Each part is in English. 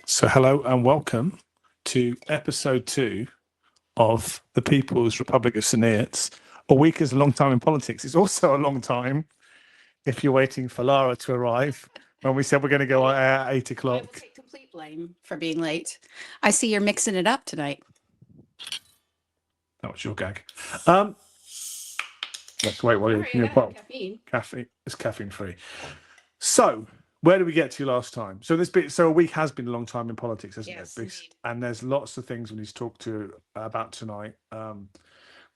So, hello and welcome to episode 2 of the People's Republic of St. Neots. A week is a long time in politics. It's also a long time if you're waiting for Lara to arrive when we said we're going to go at 8 I will o'clock. take complete blame for being late. I see you're mixing it up tonight. That was your gag. Let's wait while you're caffeine. Caffeine. It's caffeine free. So, where did we get to last time? So a week has been a long time in politics, hasn't Yes, it? indeed. And there's lots of things we need to talk about tonight.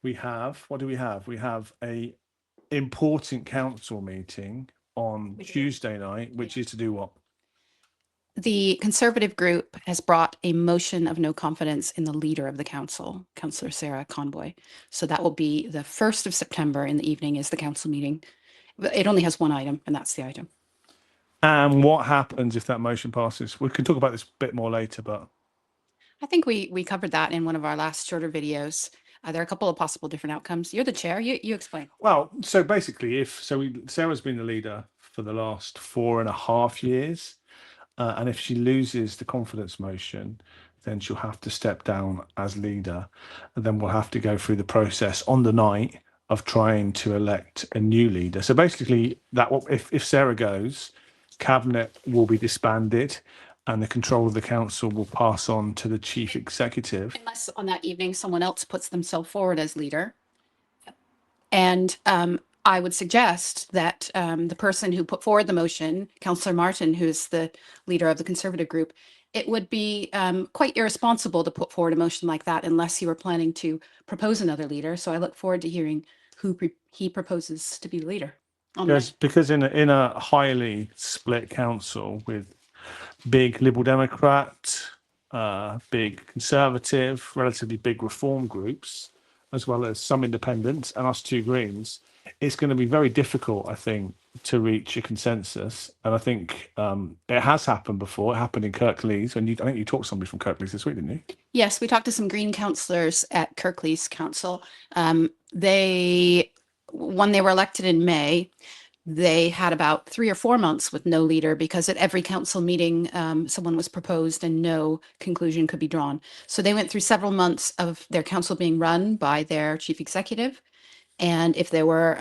We have, what do we have? We have a important council meeting on Tuesday night, which is to do what? The Conservative group has brought a motion of no confidence in the leader of the council, Councillor Sarah Conboy. So that will be the 1st of September in the evening is the council meeting. It only has one item, and that's the item. And what happens if that motion passes? We can talk about this a bit more later, but I think we covered that in one of our last shorter videos. There are a couple of possible different outcomes. You're the chair. You explain. well, so basically, Sarah's been the leader for the last 4.5 years, and if she loses the confidence motion, then she'll have to step down as leader, and then we'll have to go through the process on the night of trying to elect a new leader. So basically, if Sarah goes, cabinet will be disbanded, and the control of the council will pass on to the chief executive. Unless on that evening someone else puts themselves forward as leader. And I would suggest that the person who put forward the motion, Councillor Martin, who's the leader of the Conservative group, it would be quite irresponsible to put forward a motion like that unless you were planning to propose another leader. So I look forward to hearing who he proposes to be the leader. Because in a highly split council with big Liberal Democrat, big Conservative, relatively big Reform groups, as well as some independents and us two Greens, it's going to be very difficult, I think, to reach a consensus. And I think it has happened before. It happened in Kirklees, and I think you talked to somebody from Kirklees this week, didn't you? Yes, we talked to some Green councillors at Kirklees Council. When they were elected in May, they had about 3 or 4 months with no leader because at every council meeting, someone was proposed and no conclusion could be drawn. So they went through several months of their council being run by their chief executive. And if there were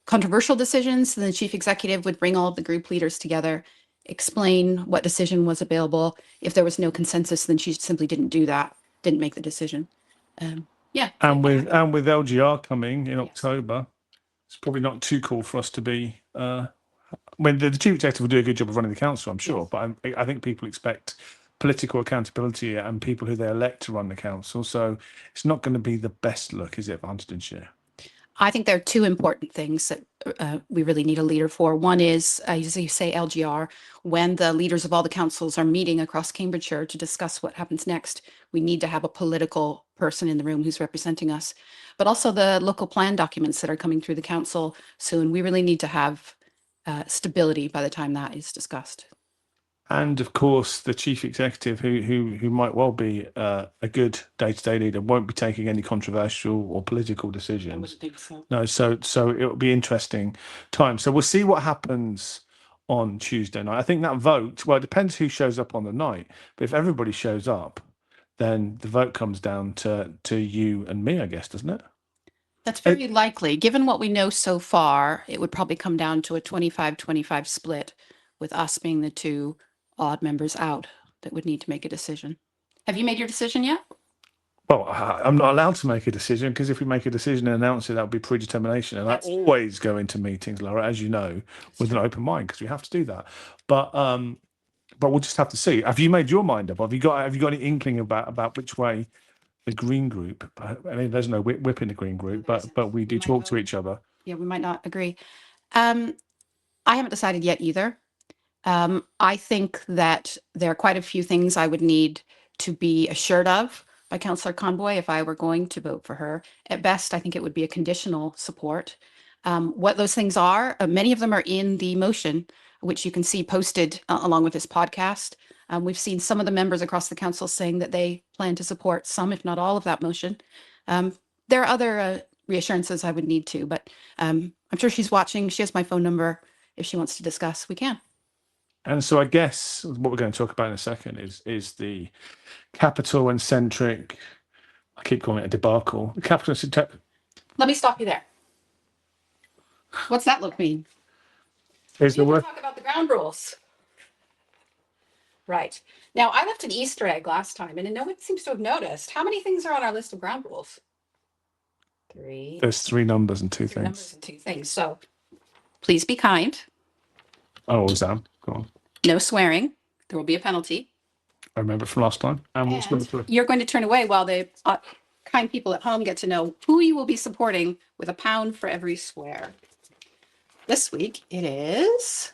controversial decisions, then the chief executive would bring all of the group leaders together, explain what decision was available. If there was no consensus, then she simply didn't do that, didn't make the decision. Yeah. And with LGR coming in October, it's probably not too cool for us to be. When the chief executive will do a good job of running the council, I'm sure, but I think people expect political accountability and people who they elect to run the council. So it's not going to be the best look, is it, for Huntingdonshire? I think there are 2 important things that we really need a leader for. One is, as you say, LGR. When the leaders of all the councils are meeting across Cambridgeshire to discuss what happens next, we need to have a political person in the room who's representing us. But also the local plan documents that are coming through the council soon. We really need to have stability by the time that is discussed. And of course, the chief executive, who might well be a good day-to-day leader, won't be taking any controversial or political decisions. I wouldn't think so. No, so it'll be interesting time. So we'll see what happens on Tuesday night. I think that vote, well, it depends who shows up on the night. But if everybody shows up, then the vote comes down to you and me, I guess, doesn't it? That's very likely. Given what we know so far, it would probably come down to a 25-25 split, with us being the 2 odd members out that would need to make a decision. Have you made your decision yet? Well, I'm not allowed to make a decision because if we make a decision and announce it, that would be predetermination. And I always go into meetings, Laura, as you know, with an open mind because we have to do that. But we'll just have to see. Have you made your mind up? Have you got any inkling about which way the Green group? I mean, there's no whip in the Green group, but we do talk to each other. Yeah, we might not agree. I haven't decided yet either. I think that there are quite a few things I would need to be assured of by Councillor Conboy if I were going to vote for her. At best, I think it would be a conditional support. What those things are, many of them are in the motion, which you can see posted along with this podcast. We've seen some of the members across the council saying that they plan to support some, if not all, of that motion. There are other reassurances I would need to, but I'm sure she's watching. She has my phone number. If she wants to discuss, we can. And so I guess what we're going to talk about in a second is the Capital&Centric. I keep calling it a debacle. The Capital&Centric. Let me stop you there. What's that look mean? Is the You word? talk about the ground rules. Right. Now, I left an Easter egg last time, and no one seems to have noticed. How many things are on our list of ground rules? 3. There's 3 numbers and 2 3 numbers things. and 2 things. So please be kind. Oh, Sam, go on. No swearing. There will be a penalty. I remember it from last time. And what's number 3? You're going to turn away while the kind people at home get to know who you will be supporting with £1 for every swear. This week it is.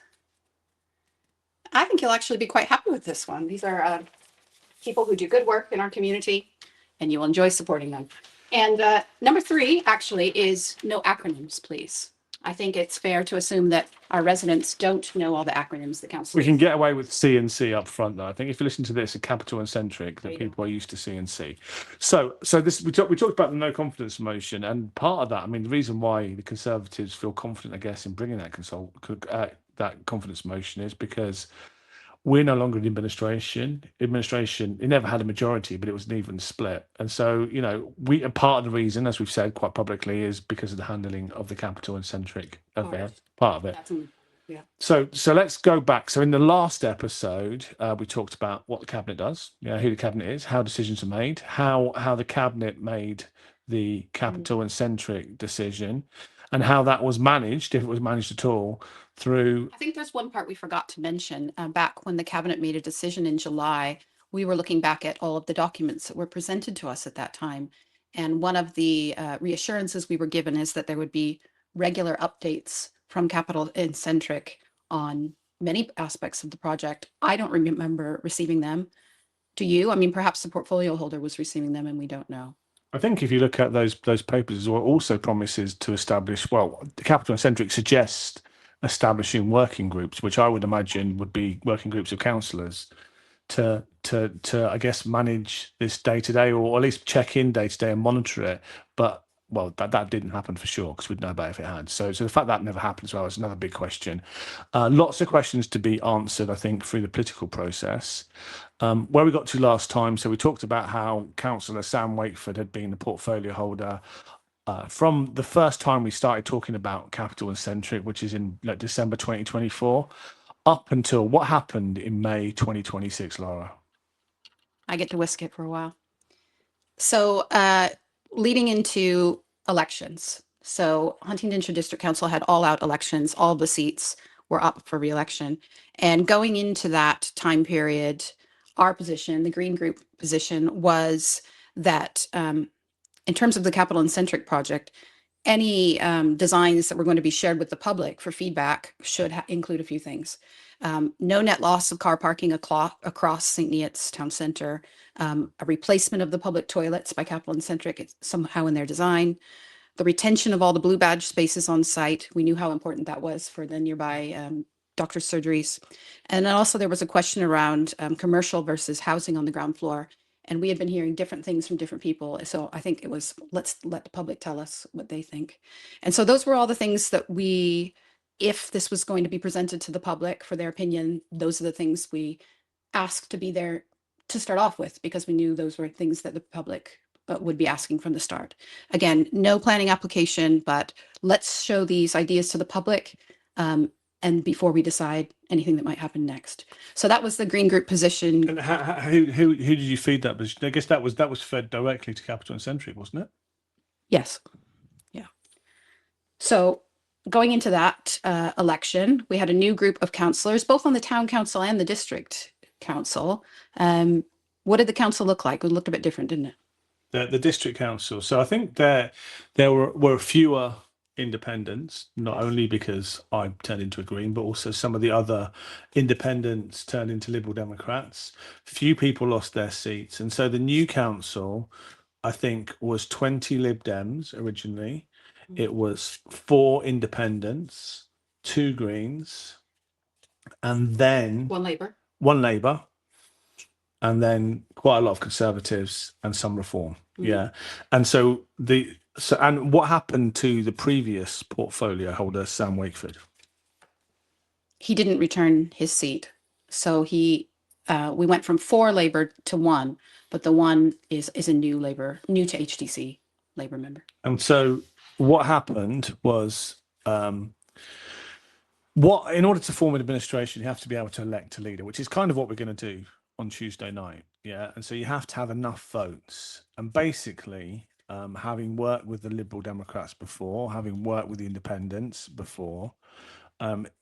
I think you'll actually be quite happy with this one. These are people who do good work in our community, and you will enjoy supporting them. And number 3 actually is no acronyms, please. I think it's fair to assume that our residents don't know all the acronyms that council. We can get away with C&C up front, though. I think if you listen to this at Capital&Centric, that people are used to C&C. So this we talked about the no confidence motion, and part of that, I mean, the reason why the Conservatives feel confident, I guess, in bringing that confidence motion is because we're no longer in administration. It never had a majority, but it was an even split. And so, part of the reason, as we've said quite publicly, is because of the handling of the Capital&Centric affair. Part of it. Yeah. So let's go back. So in the last episode, we talked about what the cabinet does, who the cabinet is, how decisions are made, how the cabinet made the Capital&Centric decision, and how that was managed, if it was managed at all, through. I think there's one part we forgot to mention. Back when the cabinet made a decision in July, we were looking back at all of the documents that were presented to us at that time. And one of the reassurances we were given is that there would be regular updates from Capital&Centric on many aspects of the project. I don't remember receiving them. Do you? I mean, perhaps the portfolio holder was receiving them and we don't know. I think if you look at those papers, it also promises to establish. Well, the Capital&Centric suggests establishing working groups, which I would imagine would be working groups of councillors to I guess manage this day to day, or at least check in day to day and monitor it. But that didn't happen for sure, because we'd know about it if it had. So the fact that never happened as well is another big question. Lots of questions to be answered, I think, through the political process. Where we got to last time, so we talked about how Councillor Sam Wakeford had been the portfolio holder from the first time we started talking about Capital&Centric, which is in December 2024, up until what happened in May 2026, Laura. I get to whisk it for a while. So leading into elections. So Huntingdonshire District Council had all-out elections. All the seats were up for re-election. And going into that time period, our position, the Green Group position, was that in terms of the Capital&Centric project, any designs that were going to be shared with the public for feedback should include a few things. No net loss of car parking across St. Neots Town Centre, a replacement of the public toilets by Capital&Centric somehow in their design, the retention of all the blue badge spaces on site. We knew how important that was for the nearby doctor's surgeries. And then also there was a question around commercial versus housing on the ground floor. And we had been hearing different things from different people. So I think it was, let's let the public tell us what they think. And so those were all the things that if this was going to be presented to the public for their opinion, those are the things we asked to be there to start off with, because we knew those were things that the public would be asking from the start. Again, no planning application, but let's show these ideas to the public and before we decide anything that might happen next. So that was the Green Group position. And who did you feed that position? I guess that was fed directly to Capital&Centric, wasn't it? Yes. Yeah. So going into that election, we had a new group of councillors, both on the town council and the district council. What did the council look like? It looked a bit different, didn't it? The district council. So I think there were fewer independents, not only because I turned into a Green, but also some of the other independents turned into Liberal Democrats. Few people lost their seats. And so the new council, I think, was 20 Lib Dems originally. It was 4 independents, 2 Greens, and then One Labour, and then quite a lot of Conservatives and some Reform. Yeah. And so and what happened to the previous portfolio holder, Sam Wakeford? He didn't return his seat. So we went from 4 Labor to 1, but the 1 is a new to HDC Labor member. And so what happened was, in order to form an administration, you have to be able to elect a leader, which is kind of what we're going to do on Tuesday night. Yeah. And so you have to have enough votes. And basically, having worked with the Liberal Democrats before, having worked with the Independents before,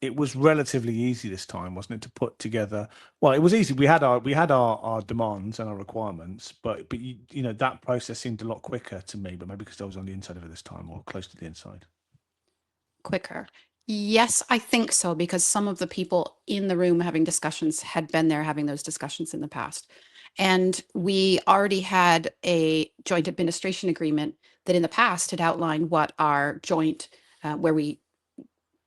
it was relatively easy this time, wasn't it, to put together? Well, it was easy. We had our demands and our requirements, but you know, that process seemed a lot quicker to me. But maybe because I was on the inside of it this time, or close to the inside. Quicker. Yes, I think so, because some of the people in the room having discussions had been there having those discussions in the past. And we already had a joint administration agreement that in the past had outlined what our joint, where we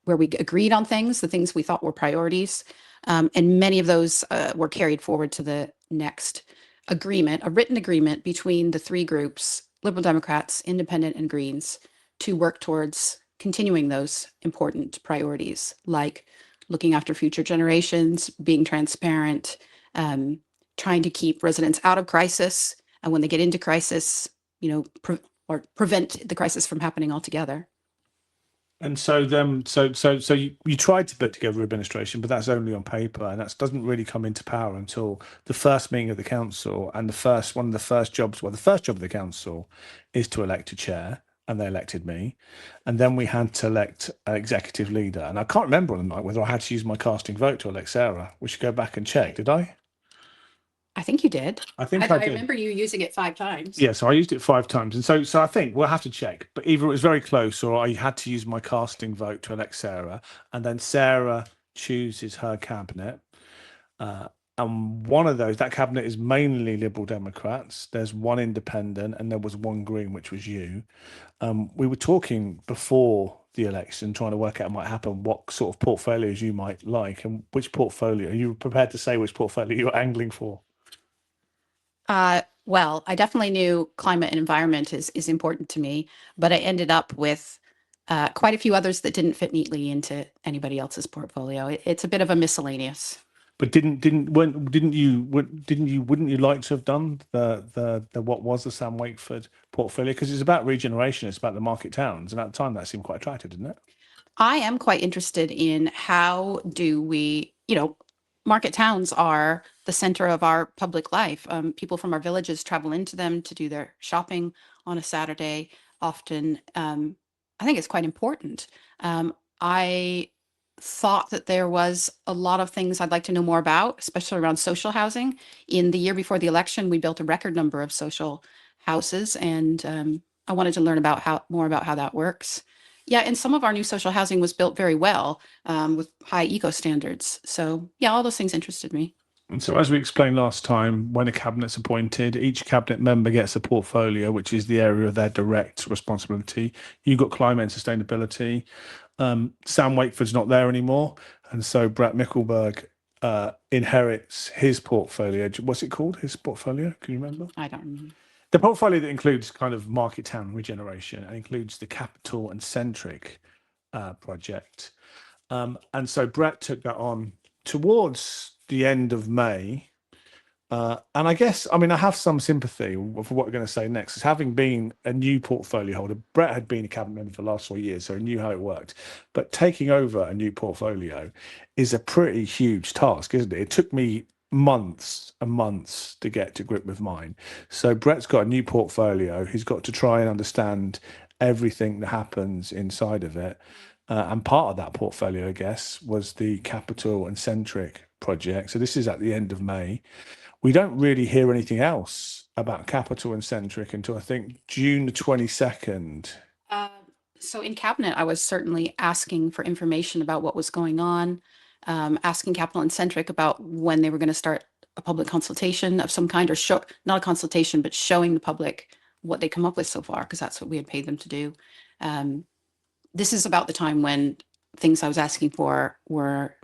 agreed on things, the things we thought were priorities. And many of those were carried forward to the next agreement, a written agreement between the 3 groups, Liberal Democrats, Independent, and Greens, to work towards continuing those important priorities, like looking after future generations, being transparent, trying to keep residents out of crisis, and when they get into crisis, prevent the crisis from happening altogether. And so you tried to put together administration, but that's only on paper, and that doesn't really come into power until the first meeting of the council. And one of the first jobs, the first job of the council is to elect a chair, and they elected me. And then we had to elect an executive leader. And I can't remember on the night whether I had to use my casting vote to elect Sarah. We should go back and check. Did I? I think you did. I think I did. remember you using it 5 times. Yeah, so I used it 5 times, and so I think we'll have to check. But either it was very close, or I had to use my casting vote to elect Sarah, and then Sarah chooses her cabinet. And one of that cabinet is mainly Liberal Democrats. There's one Independent, and there was one Green, which was you. We were talking before the election, trying to work out what might happen, what sort of portfolios you might like, and which portfolio. Are you prepared to say which portfolio you're angling for? Well, I definitely knew climate and environment is important to me, but I ended up with quite a few others that didn't fit neatly into anybody else's portfolio. It's a bit of a miscellaneous. But wouldn't you like to have done the what was the Sam Wakeford portfolio? Because it's about regeneration, it's about the market towns, and at the time that seemed quite attractive, didn't it? I am quite interested in how do we, market towns are the center of our public life. People from our villages travel into them to do their shopping on a Saturday. Often, I think it's quite important. I thought that there was a lot of things I'd like to know more about, especially around social housing. In the year before the election, we built a record number of social houses, and I wanted to learn more about how that works. Yeah, and some of our new social housing was built very well with high eco standards. So yeah, all those things interested me. And so, as we explained last time, when a cabinet's appointed, each cabinet member gets a portfolio, which is the area of their direct responsibility. You got climate and sustainability. Sam Wakeford's not there anymore, and so Brett Mickelberg inherits his portfolio. What's it called? His portfolio? Can you remember? I don't remember. The portfolio that includes kind of market town regeneration and includes the Capital&Centric project. And so Brett took that on towards the end of May. And I guess, I mean, I have some sympathy for what we're going to say next. As having been a new portfolio holder, Brett had been a cabinet member for the last 4 years, so he knew how it worked. But taking over a new portfolio is a pretty huge task, isn't it? It took me months and months to get to grip with mine. So Brett's got a new portfolio. He's got to try and understand everything that happens inside of it. And part of that portfolio, I guess, was the Capital&Centric project. So this is at the end of May. We don't really hear anything else about Capital&Centric until I think June the 22nd. So in cabinet, I was certainly asking for information about what was going on, asking Capital&Centric about when they were going to start a public consultation of some kind, or not a consultation, but showing the public what they come up with so far, because that's what we had paid them to do. This is about the time when things I was asking for were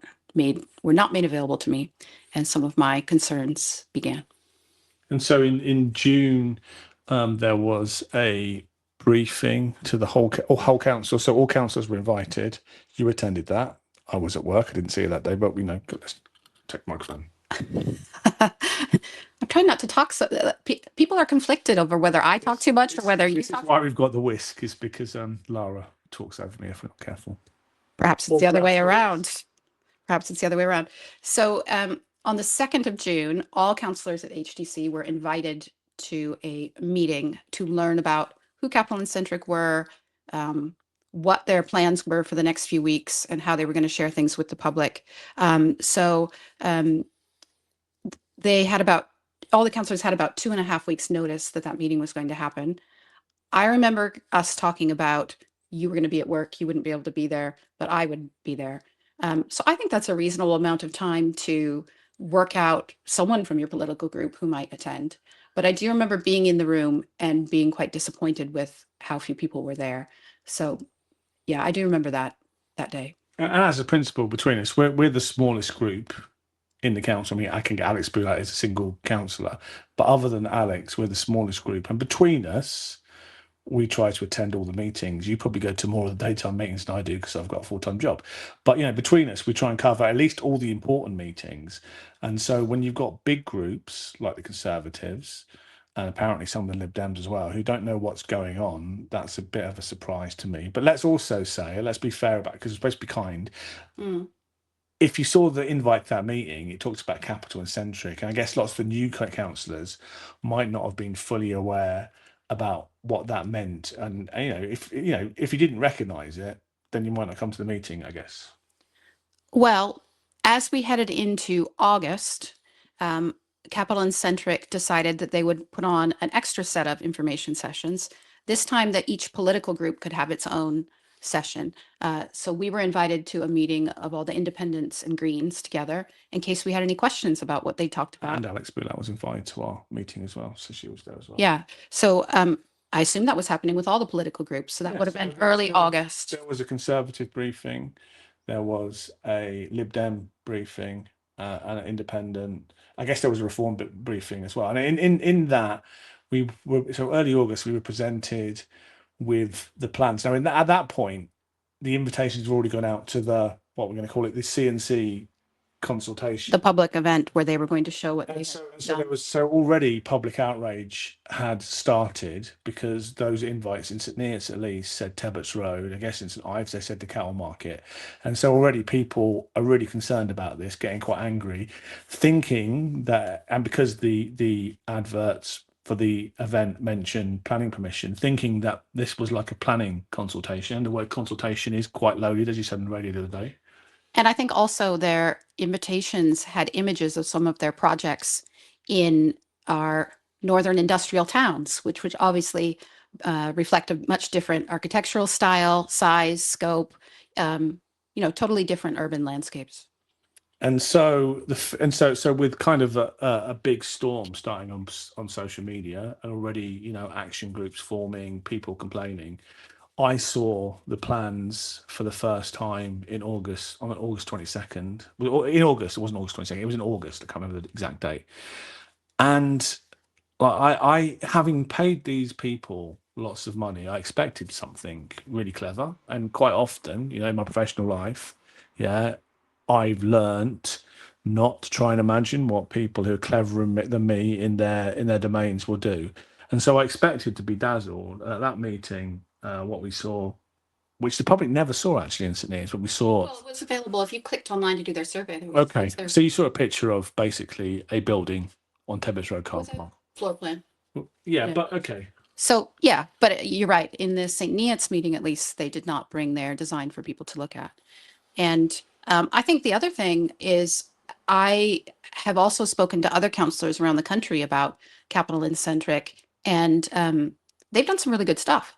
not made available to me, and some of my concerns began. And so in June, there was a briefing to the whole council. So all councillors were invited. You attended that. I was at work. I didn't see you that day, but let's Take the microphone. I'm trying not to talk. So people are conflicted over whether I talk too much or whether you This is talk. why we've got the whisk, is because Lara talks over me if we're not careful. Perhaps it's the other way around. Perhaps it's the other way around. So on the 2nd of June, all councillors at HDC were invited to a meeting to learn about who Capital&Centric were, what their plans were for the next few weeks, and how they were going to share things with the public. They had all the councillors had about 2.5 weeks notice that meeting was going to happen. I remember us talking about, you were going to be at work, you wouldn't be able to be there, but I would be there. So I think that's a reasonable amount of time to work out someone from your political group who might attend. But I do remember being in the room and being quite disappointed with how few people were there. So yeah, I do remember that day. And as a principle between us, we're the smallest group in the council. I mean, I can get Alex Boulat as a single councillor, but other than Alex, we're the smallest group. And between us, we try to attend all the meetings. You probably go to more of the daytime meetings than I do because I've got a full-time job. But, between us, we try and cover at least all the important meetings. And so when you've got big groups like the Conservatives, and apparently some of the Lib Dems as well, who don't know what's going on, that's a bit of a surprise to me. But let's also say, let's be fair about it, because we're supposed to be kind. If you saw the invite to that meeting, it talks about Capital&Centric, and I guess lots of the new councillors might not have been fully aware about what that meant. And if you didn't recognise it, then you might not come to the meeting, I guess. Well, as we headed into August, Capital&Centric decided that they would put on an extra set of information sessions, this time that each political group could have its own session. So we were invited to a meeting of all the independents and Greens together in case we had any questions about what they talked about. And Alex Boulat was invited to our meeting as well, so she was there as well. Yeah. So I assume that was happening with all the political groups. So that would have been early August. There was a Conservative briefing. There was a Lib Dem briefing and an independent. I guess there was a Reform briefing as well. And in that, so early August, we were presented with the plans. Now, at that point, the invitations have already gone out to what we're going to call it, the CNC consultation, the public event where they were going to show what they so already public outrage had started, because those invites in St Neots at least said Tebbets Road. I guess in St Ives they said the cattle market, and so already people are really concerned about this, getting quite angry, thinking that, and because the adverts for the event mentioned planning permission, thinking that this was like a planning consultation. The word consultation is quite loaded, as you said on the radio the other day. And I think also their invitations had images of some of their projects in our northern industrial towns, which obviously reflect a much different architectural style, size, scope, totally different urban landscapes. And so with kind of a big storm starting on social media, and already action groups forming, people complaining, I saw the plans for the first time in August, on August 22nd. In August, it wasn't August 22nd, it was in August, I can't remember the exact date. And I having paid these people lots of money, I expected something really clever. And quite often, in my professional life, I've learnt not to try and imagine what people who are cleverer than me in their domains will do. And so I expected to be dazzled at that meeting. What we saw, which the public never saw actually in St Neots, but we saw. Well, it was available if you clicked online to do their survey. Okay, so you saw a picture of basically a building on Tebbets Road car park. Floor plan. Yeah, but okay. So yeah, but you're right. In the St Neots meeting, at least they did not bring their design for people to look at. And I think the other thing is, I have also spoken to other councillors around the country about Capital&Centric, and they've done some really good stuff.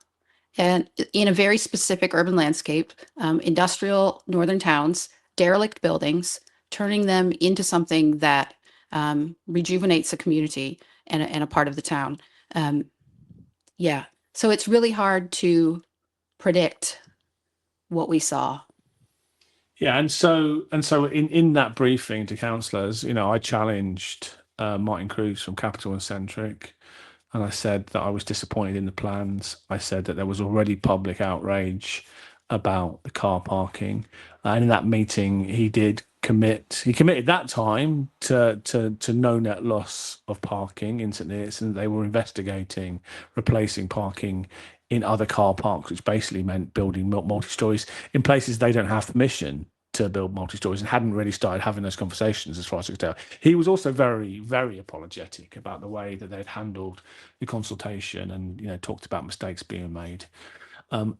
And in a very specific urban landscape, industrial northern towns, derelict buildings, turning them into something that rejuvenates a community and a part of the town. So it's really hard to predict what we saw. Yeah, and so in that briefing to councillors, I challenged Martin Cruz from Capital&Centric. And I said that I was disappointed in the plans. I said that there was already public outrage about the car parking. And in that meeting, he did He committed that time to no net loss of parking in St Neots, and they were investigating replacing parking in other car parks, which basically meant building multi-stories in places they don't have permission to build multi-stories, and hadn't really started having those conversations as far as I could tell. He was also very, very apologetic about the way that they'd handled the consultation, and talked about mistakes being made. And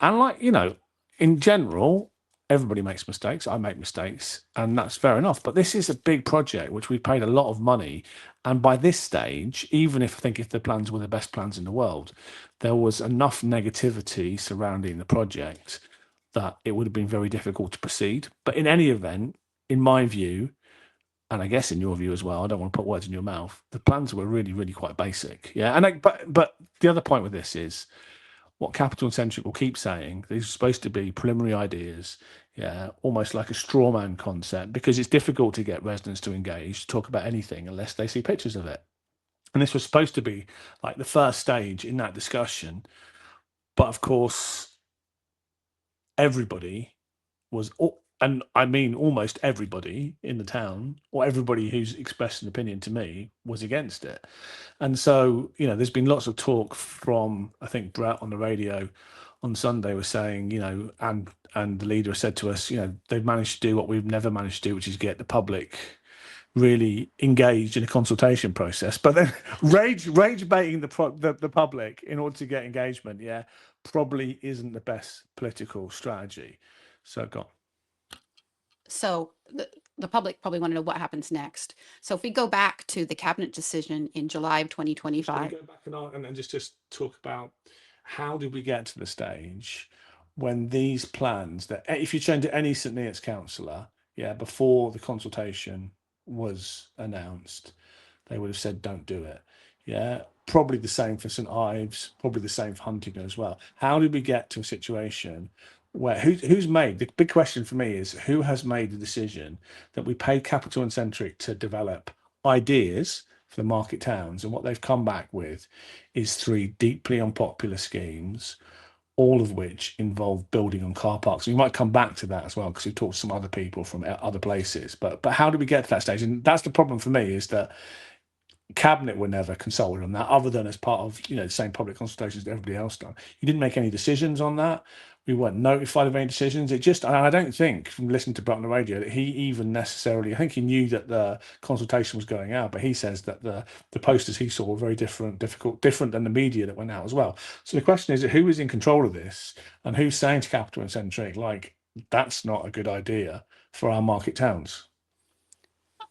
in general, everybody makes mistakes. I make mistakes, and that's fair enough. But this is a big project which we paid a lot of money. And by this stage, even if the plans were the best plans in the world, there was enough negativity surrounding the project that it would have been very difficult to proceed. But in any event, in my view, and I guess in your view as well, I don't want to put words in your mouth, the plans were really, really quite basic. Yeah. But the other point with this is, what Capital&Centric will keep saying, these are supposed to be preliminary ideas, yeah, almost like a straw man concept, because it's difficult to get residents to engage, to talk about anything unless they see pictures of it. And this was supposed to be like the first stage in that discussion. But of course, everybody and I mean almost everybody in the town, or everybody who's expressed an opinion to me, was against it. And so, there's been lots of talk from, I think, Brett on the radio on Sunday was saying, and the leader said to us, they've managed to do what we've never managed to do, which is get the public really engaged in a consultation process. But then rage baiting the public in order to get engagement, yeah, probably isn't the best political strategy. So go on. So the public probably want to know what happens next. So if we go back to the cabinet decision in July of Shall we 2025, go back and just talk about how did we get to the stage when these plans that, if you turn to any St Neots councillor, yeah, before the consultation was announced, they would have said don't do it. Yeah, probably the same for St Ives, probably the same for Huntingdon as well. How did we get to a situation where who's made the big question for me is who has made the decision that we paid Capital&Centric to develop ideas for the market towns, and what they've come back with is three deeply unpopular schemes, all of which involve building on car parks. We might come back to that as well, because we've talked to some other people from other places. But how do we get to that stage? And that's the problem for me, is that cabinet were never consulted on that, other than as part of the same public consultations that everybody else done. You didn't make any decisions on that. We weren't notified of any decisions. And I don't think, from listening to Brett on the radio, that he even necessarily, I think he knew that the consultation was going out, but he says that the posters he saw were very different than the media that went out as well. So the question is, who is in control of this, and who's saying to Capital&Centric, like, that's not a good idea for our market towns?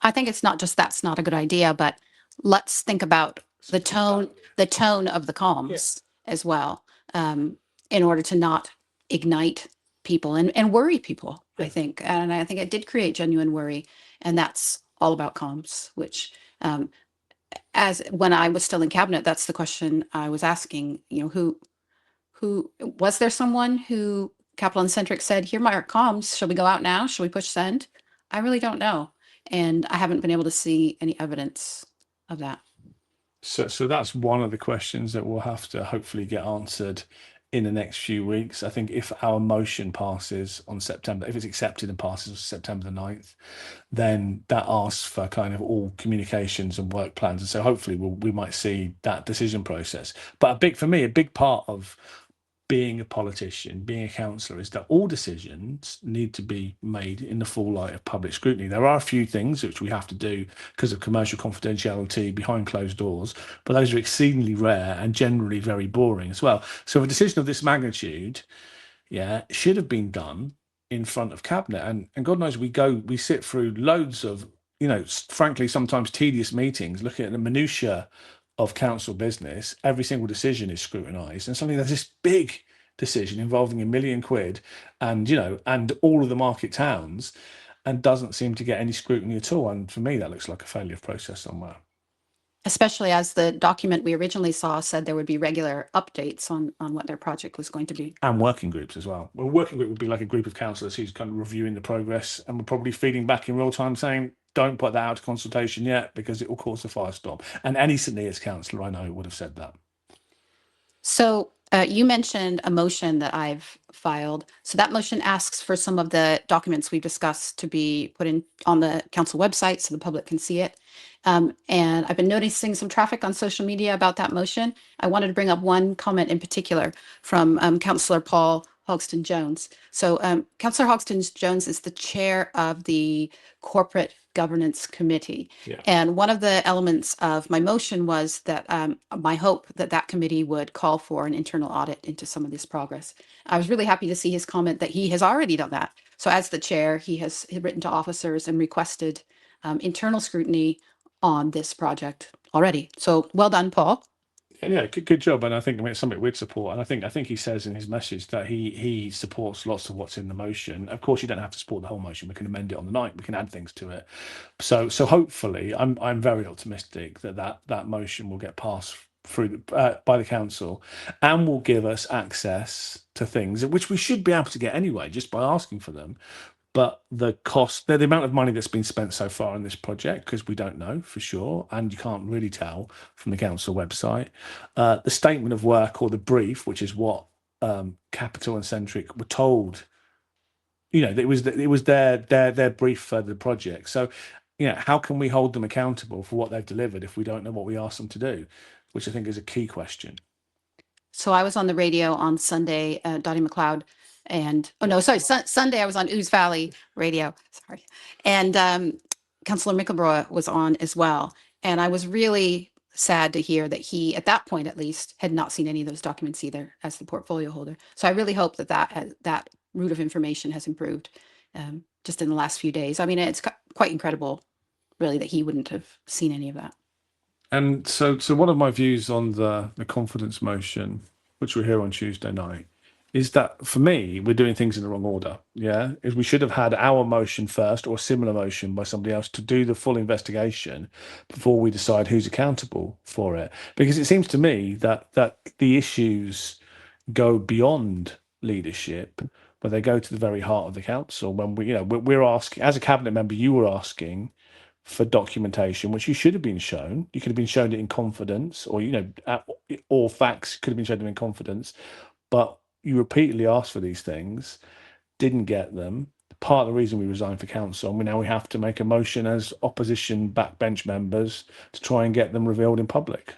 I think it's not just that's not a good idea, but let's think about the tone of the comms as well, in order to not ignite people and worry people. I think it did create genuine worry, and that's all about comms. Which, as when I was still in cabinet, that's the question I was asking. Who was there? Someone who Capital&Centric said, "Here are my comms. Shall we go out now? Shall we push send?" I really don't know, and I haven't been able to see any evidence of that. So that's one of the questions that we'll have to hopefully get answered in the next few weeks. I think if our motion passes on September, if it's accepted and passes on September the 9th, then that asks for kind of all communications and work plans. And so hopefully we might see that decision process. But for me, a big part of being a politician, being a councillor, is that all decisions need to be made in the full light of public scrutiny. There are a few things which we have to do because of commercial confidentiality behind closed doors, but those are exceedingly rare and generally very boring as well. So a decision of this magnitude, yeah, should have been done in front of cabinet. And God knows we sit through loads of, frankly, sometimes tedious meetings looking at the minutiae of council business. Every single decision is scrutinised, and suddenly there's this big decision involving £1 million, and all of the market towns, and doesn't seem to get any scrutiny at all. And for me, that looks like a failure of process somewhere. Especially as the document we originally saw said there would be regular updates on what their project was going to be. And working groups as well. Well, working group would be like a group of councillors who's kind of reviewing the progress, and we're probably feeding back in real time saying, don't put that out to consultation yet, because it will cause a firestorm. And any St Neots councillor I know would have said that. So You mentioned a motion that I've filed. So that motion asks for some of the documents we've discussed to be put in on the council website so the public can see it. And I've been noticing some traffic on social media about that motion. I wanted to bring up one comment in particular from Councillor Paul Hogston Jones. So Councillor Hogston Jones is the chair of the Corporate Governance Committee. Yeah. And one of the elements of my motion was that my hope that that committee would call for an internal audit into some of this progress. I was really happy to see his comment that he has already done that. So as the chair, he has written to officers and requested internal scrutiny on this project already. So well done, Paul. Yeah, good job, and I think it's something we'd support. And I think he says in his message that he supports lots of what's in the motion. Of course, you don't have to support the whole motion. We can amend it on the night. We can add things to it. So hopefully, I'm very optimistic that motion will get passed through by the council, and will give us access to things which we should be able to get anyway, just by asking for them. But the cost, the amount of money that's been spent so far on this project, because we don't know for sure, and you can't really tell from the council website, the statement of work or the brief, which is what Capital&Centric were told, it was their brief for the project. So, how can we hold them accountable for what they've delivered if we don't know what we asked them to do, which I think is a key question. So I was on the radio on Sunday, Dottie McLeod, and Sunday I was on Ooze Valley Radio. Sorry, and Councillor Mickleborough was on as well. And I was really sad to hear that he, at that point at least, had not seen any of those documents either as the portfolio holder. So I really hope that route of information has improved just in the last few days. I mean, it's quite incredible, really, that he wouldn't have seen any of that. And so one of my views on the confidence motion, which we'll hear on Tuesday night, is that for me, we're doing things in the wrong order. Yeah, is we should have had our motion first or a similar motion by somebody else to do the full investigation before we decide who's accountable for it. Because it seems to me that the issues go beyond leadership, but they go to the very heart of the council. When we're asking, as a cabinet member, you were asking for documentation, which you should have been shown. You could have been shown it in confidence, or all facts could have been shown them in confidence. But you repeatedly asked for these things, didn't get them. Part of the reason we resigned for council, and we have to make a motion as opposition backbench members to try and get them revealed in public.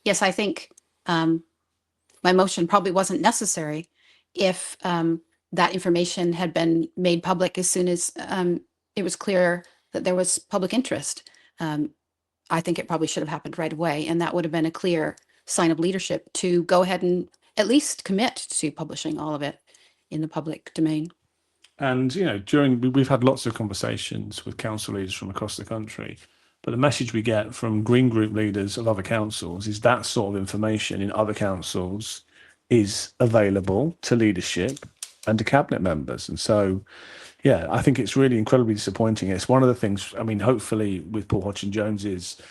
Yes, I think my motion probably wasn't necessary if that information had been made public as soon as it was clear that there was public interest. I think it probably should have happened right away, and that would have been a clear sign of leadership to go ahead and at least commit to publishing all of it in the public domain. And we've had lots of conversations with council leaders from across the country, but the message we get from Green Group leaders of other councils is that sort of information in other councils is available to leadership and to cabinet members. And so, yeah, I think it's really incredibly disappointing. It's one of the things, I mean, hopefully with Paul Hodgson Jones's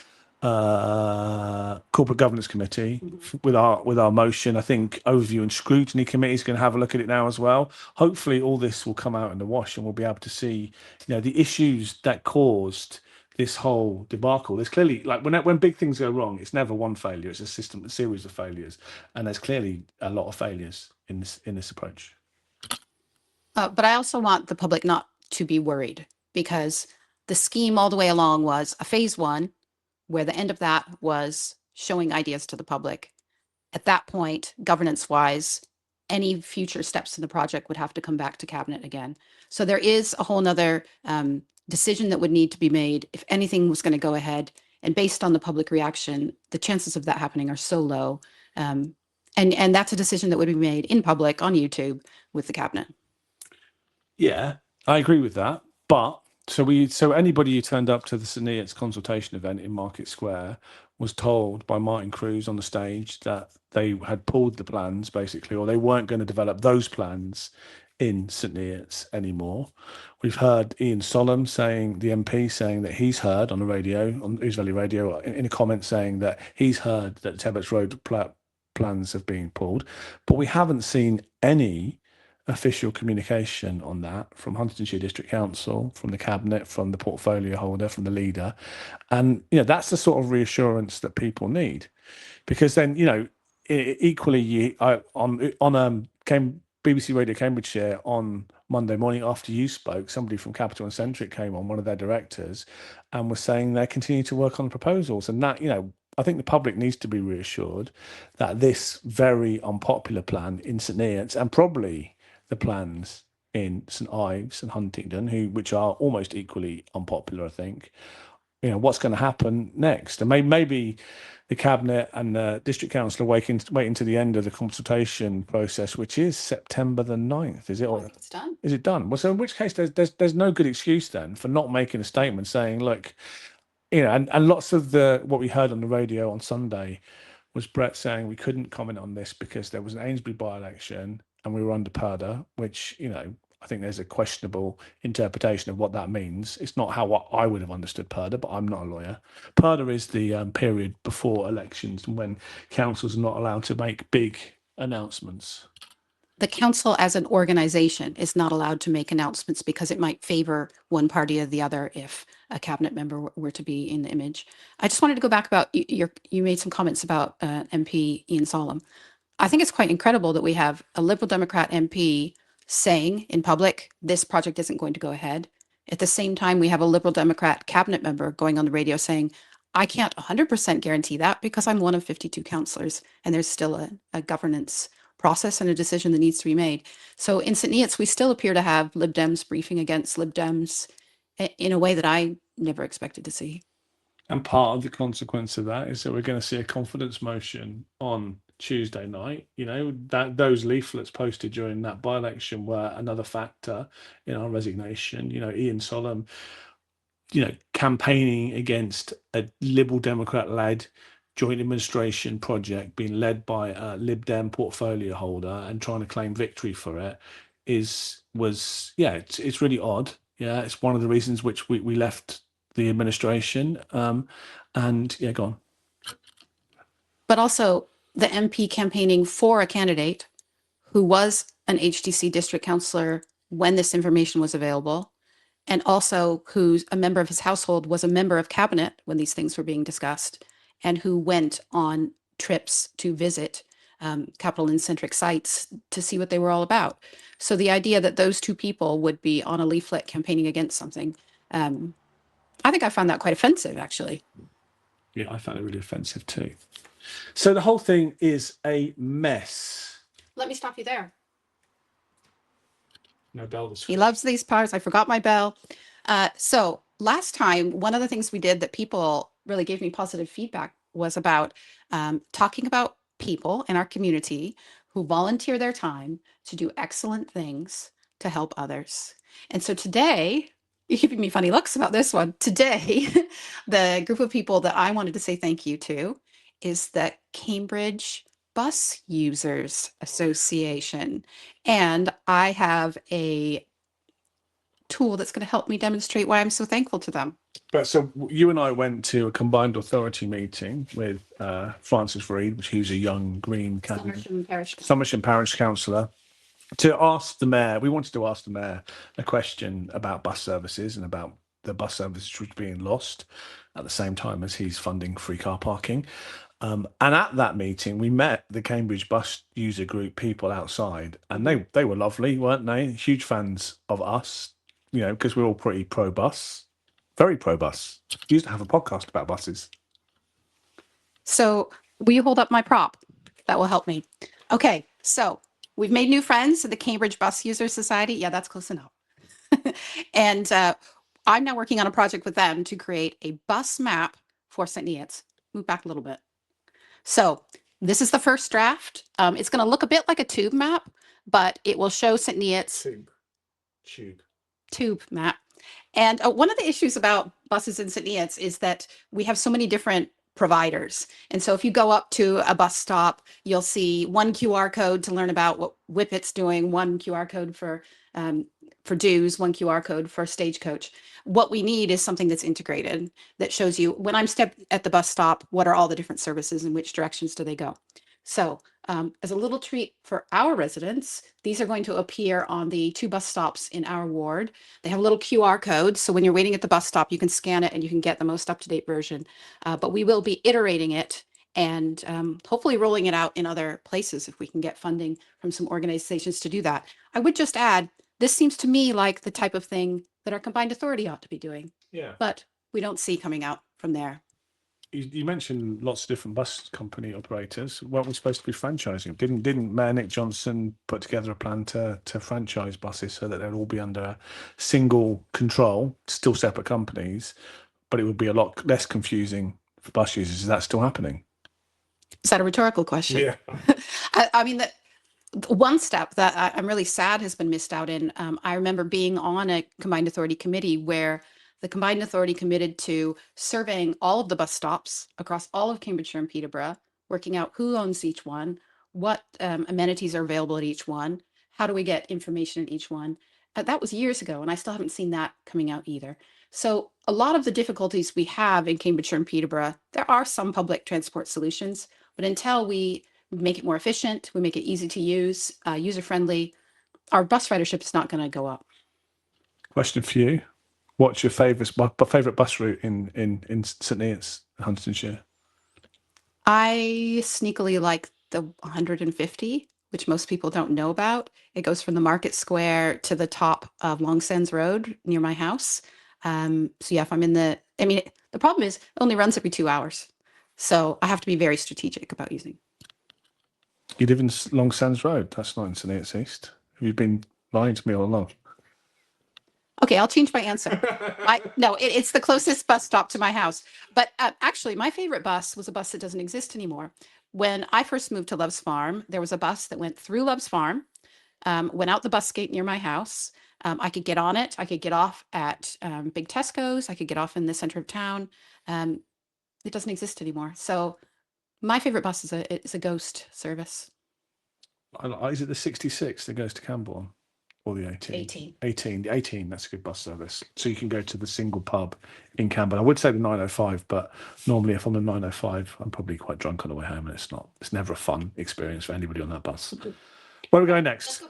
corporate governance committee with our motion, I think overview and scrutiny committee is going to have a look at it now as well. Hopefully all this will come out in the wash and we'll be able to see the issues that caused this whole debacle. There's clearly, like, when big things go wrong, it's never one failure, it's a series of failures, and there's clearly a lot of failures in this approach. But I also want the public not to be worried, because the scheme all the way along was a phase one, where the end of that was showing ideas to the public. At that point, governance-wise, any future steps in the project would have to come back to cabinet again. So there is a whole nother decision that would need to be made if anything was going to go ahead. And based on the public reaction, the chances of that happening are so low. And that's a decision that would be made in public on YouTube with the cabinet. Yeah, I agree with that. But so anybody who turned up to the Neots consultation event in Market Square was told by Martin Cruz on the stage that they had pulled the plans, basically, or they weren't going to develop those plans in St Neots anymore. We've heard Ian Sollum, the MP, saying that he's heard on the radio, on Ooze Valley Radio, in a comment saying that he's heard that the Tebbets Road plans have been pulled. But we haven't seen any official communication on that from Huntingdonshire District Council, from the cabinet, from the portfolio holder, from the leader. And that's the sort of reassurance that people need, because then equally, BBC Radio Cambridgeshire on Monday morning after you spoke, somebody from Capital&Centric came on, one of their directors, and was saying they continue to work on proposals, and that I think the public needs to be reassured that this very unpopular plan in St Neots, and probably the plans in St Ives and Huntingdon, which are almost equally unpopular, I think, what's going to happen next. And maybe the cabinet and the district council are waiting to the end of the consultation process, which is September the 9th. Is it? I think it's done. Is it done? Well, so in which case there's no good excuse then for not making a statement saying, look, and lots of what we heard on the radio on Sunday was Brett saying we couldn't comment on this because there was an Ainsbury by-election and we were under purdah, which, I think there's a questionable interpretation of what that means. It's not what I would have understood purdah, but I'm not a lawyer. Purdah is the period before elections when councils are not allowed to make big announcements. The council as an organization is not allowed to make announcements because it might favor one party or the other if a cabinet member were to be in the image. I just wanted to go back about you made some comments about MP Ian Sollom. I think it's quite incredible that we have a Liberal Democrat MP saying in public, this project isn't going to go ahead. At the same time, we have a Liberal Democrat cabinet member going on the radio saying, I can't 100% guarantee that because I'm one of 52 councillors and there's still a governance process and a decision that needs to be made. So in St Neots, we still appear to have Lib Dems briefing against Lib Dems in a way that I never expected to see. And part of the consequence of that is that we're going to see a confidence motion on Tuesday night. That those leaflets posted during that by-election were another factor in our resignation. Ian Sollom, campaigning against a Liberal Democrat-led joint administration project being led by a Lib Dem portfolio holder and trying to claim victory for it it's really odd. Yeah, it's one of the reasons which we left the administration. And go on. But also the MP campaigning for a candidate who was an HDC district councillor when this information was available, and also who's a member of his household was a member of cabinet when these things were being discussed, and who went on trips to visit Capital&Centric sites to see what they were all about. So the idea that those two people would be on a leaflet campaigning against something, I think I found that quite offensive, actually. Yeah, I found it really offensive too. So the whole thing is a mess. Let me stop you there. No bell. He loves these parts. I forgot my bell. So last time, one of the things we did that people really gave me positive feedback was about talking about people in our community who volunteer their time to do excellent things to help others. And so today, you're giving me funny looks about this one. Today, the group of people that I wanted to say thank you to is the Cambridge Bus Users Association. And I have a tool that's going to help me demonstrate why I'm so thankful to them. But so you and I went to a combined authority meeting with Francis Reed, who's a young Green Somersham Parish Councillor, to ask the mayor. We wanted to ask the mayor a question about bus services and about the bus services which were being lost at the same time as he's funding free car parking. And at that meeting, we met the Cambridge Bus User Group people outside, and they were lovely, weren't they? Huge fans of us, because we're all pretty pro-bus, very pro-bus. We used to have a podcast about buses. So will you hold up my prop? That will help me. Okay, so we've made new friends at the Cambridge Bus User Society. Yeah, that's close enough. And I'm now working on a project with them to create a bus map for St. Neots. Move back a little bit. So this is the first draft. It's going to look a bit like a tube map, but it will show St. Neots tube map. And one of the issues about buses in St. Neots is that we have so many different providers. And so if you go up to a bus stop, you'll see one QR code to learn about what Whippet's doing, one QR code for dues, one QR code for Stagecoach. What we need is something that's integrated that shows you when I'm stepped at the bus stop, what are all the different services and which directions do they go? So as a little treat for our residents, these are going to appear on the 2 bus stops in our ward. They have a little QR code. So when you're waiting at the bus stop, you can scan it and you can get the most up-to-date version. But we will be iterating it and hopefully rolling it out in other places if we can get funding from some organizations to do that. I would just add, this seems to me like the type of thing that our combined authority ought to be doing, Yeah. but we don't see coming out from there. You mentioned lots of different bus company operators. Weren't we supposed to be franchising? Didn't Mayor Nick Johnson put together a plan to franchise buses so that they'll all be under single control, still separate companies, but it would be a lot less confusing for bus users? Is that still happening? Is that a rhetorical question? Yeah. I mean, one step that I'm really sad has been missed out in. I remember being on a combined authority committee where the combined authority committed to surveying all of the bus stops across all of Cambridgeshire and Peterborough, working out who owns each one, what amenities are available at each one, how do we get information at each one. That was years ago, and I still haven't seen that coming out either. So a lot of the difficulties we have in Cambridgeshire and Peterborough, there are some public transport solutions, but until we make it more efficient, we make it easy to use, user-friendly, our bus ridership is not going to go up. Question for you. What's your favourite bus route in St Neots, Huntingdonshire? I sneakily like the 150, which most people don't know about. It goes from the Market Square to the top of Long Sands Road near my house. So yeah, if I'm in the problem is it only runs every 2 hours. So I have to be very strategic about using. You live in Long Sands Road. That's not in St Neots East. Have you been lying to me all along? Okay, I'll change my answer. No, it's the closest bus stop to my house. But actually, my favorite bus was a bus that doesn't exist anymore. When I first moved to Love's Farm, there was a bus that went through Love's Farm, went out the bus gate near my house. I could get on it. I could get off at big Tesco's. I could get off in the center of town. It doesn't exist anymore. So my favorite bus is a ghost service. Is it the 66 that goes to Camborne? Or the 18? 18. The 18, that's a good bus service. So you can go to the single pub in Camborne. I would say the 905, but normally if I'm on the 905, I'm probably quite drunk on the way home, and it's never a fun experience for anybody on that bus. Where are we going next? Let's go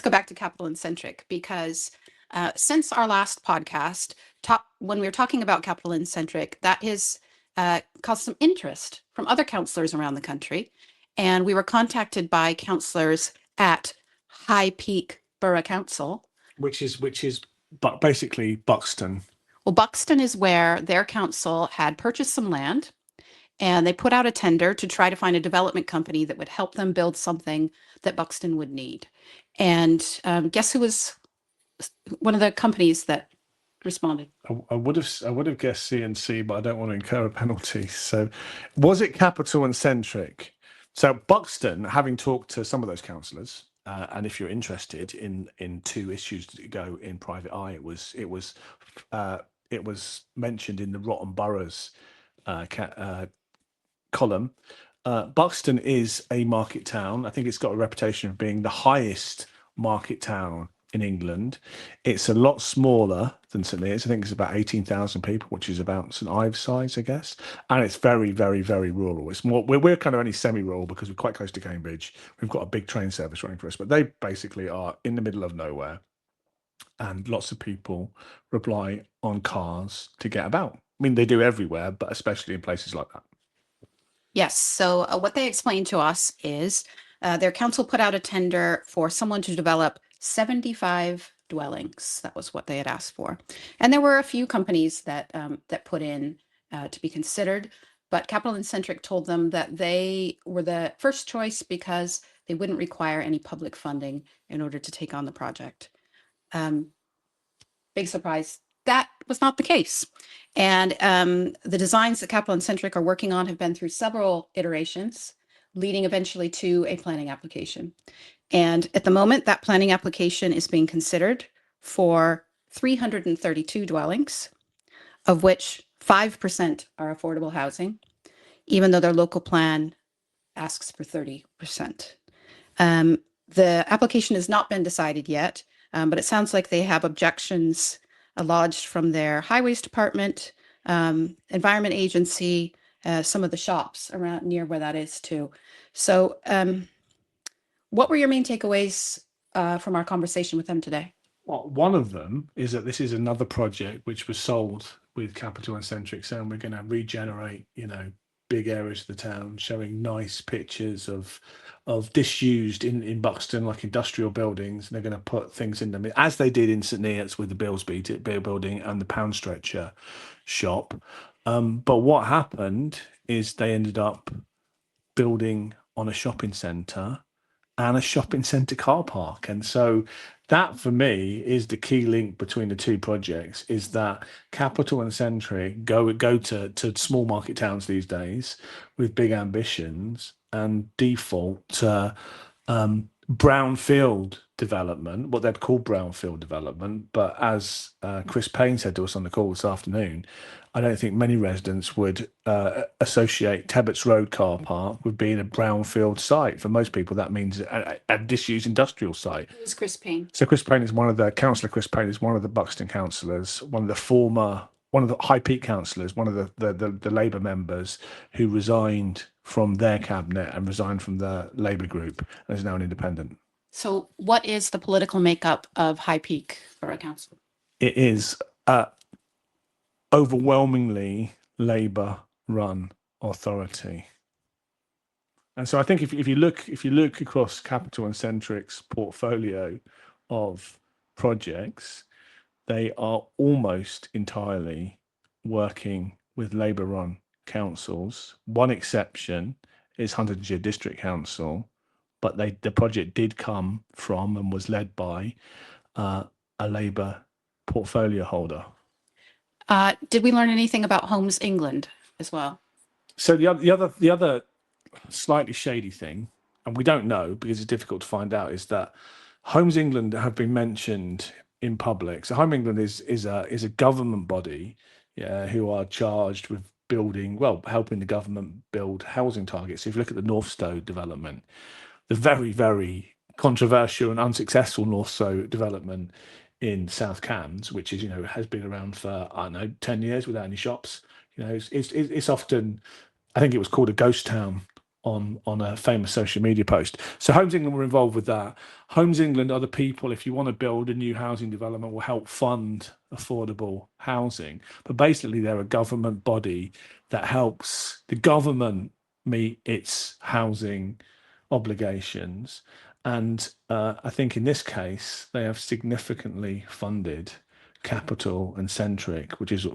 back to Capital&Centric, because since our last podcast, when we were talking about Capital&Centric, that has caused some interest from other councillors around the country. And we were contacted by councillors at High Peak Borough Council. Which is basically Buxton. Well, Buxton is where their council had purchased some land, and they put out a tender to try to find a development company that would help them build something that Buxton would need. And guess who was one of the companies that responded? I would have guessed CNC, but I don't want to incur a penalty. So, was it Capital&Centric? So Buxton, having talked to some of those councillors, and if you're interested in two issues that go in private eye, it was mentioned in the Rotten Boroughs column. Buxton is a market town. I think it's got a reputation of being the highest market town in England. It's a lot smaller than St Neots. I think it's about 18,000 people, which is about St Ives size, I guess. And it's very, very, very rural. It's more, we're kind of only semi-rural because we're quite close to Cambridge. We've got a big train service running for us, but they basically are in the middle of nowhere. And lots of people rely on cars to get about. I mean, they do everywhere, but especially in places like that. Yes. So what they explained to us is their council put out a tender for someone to develop 75 dwellings. That was what they had asked for. And there were a few companies that put in to be considered, but Capital&Centric told them that they were the first choice because they wouldn't require any public funding in order to take on the project. Big surprise. That was not the case. And the designs that Capital&Centric are working on have been through several iterations, leading eventually to a planning application. And at the moment, that planning application is being considered for 332 dwellings, of which 5% are affordable housing, even though their local plan asks for 30%. The application has not been decided yet, but it sounds like they have objections lodged from their highways department, environment agency, some of the shops around near where that is too. So what were your main takeaways from our conversation with them today? Well, one of them is that this is another project which was sold with Capital&Centric, saying we're going to regenerate, big areas of the town, showing nice pictures of disused in Buxton, like industrial buildings, and they're going to put things in them, as they did in St Neots with the Billsby beer building and the Pound Stretcher shop. But what happened is they ended up building on a shopping centre and a shopping centre car park. And so that for me is the key link between the two projects, is that Capital and Centric go to small market towns these days with big ambitions and default to brownfield development, what they'd call brownfield development. But as Chris Payne said to us on the call this afternoon, I don't think many residents would associate Tebbets Road car park with being a brownfield site. For most people, that means a disused industrial site. Who's Chris Payne? So Chris Payne is Councillor Chris Payne is one of the Buxton councillors, one of the High Peak councillors, one of the Labour members who resigned from their cabinet and resigned from the Labour group and is now an independent. So what is the political makeup of High Peak Borough Council? It is overwhelmingly Labour-run authority. And so I think if you look across Capital and Centric's portfolio of projects, they are almost entirely working with Labour-run councils. One exception is Huntingdonshire District Council, but the project did come from and was led by a Labour portfolio holder. Did we learn anything about Homes England as well? So the other slightly shady thing, and we don't know because it's difficult to find out, is that Homes England have been mentioned in public. So Home England is a government body, who are charged with helping the government build housing targets. So if you look at the Northstowe development, the very, very controversial and unsuccessful Northstowe development in South Cambs, which is, has been around for, I don't know, 10 years without any shops. It's often, I think it was called a ghost town on a famous social media post. So Homes England were involved with that. Homes England are the people, if you want to build a new housing development, will help fund affordable housing. But basically, they're a government body that helps the government meet its housing obligations. And I think in this case, they have significantly funded Capital and Centric, which is,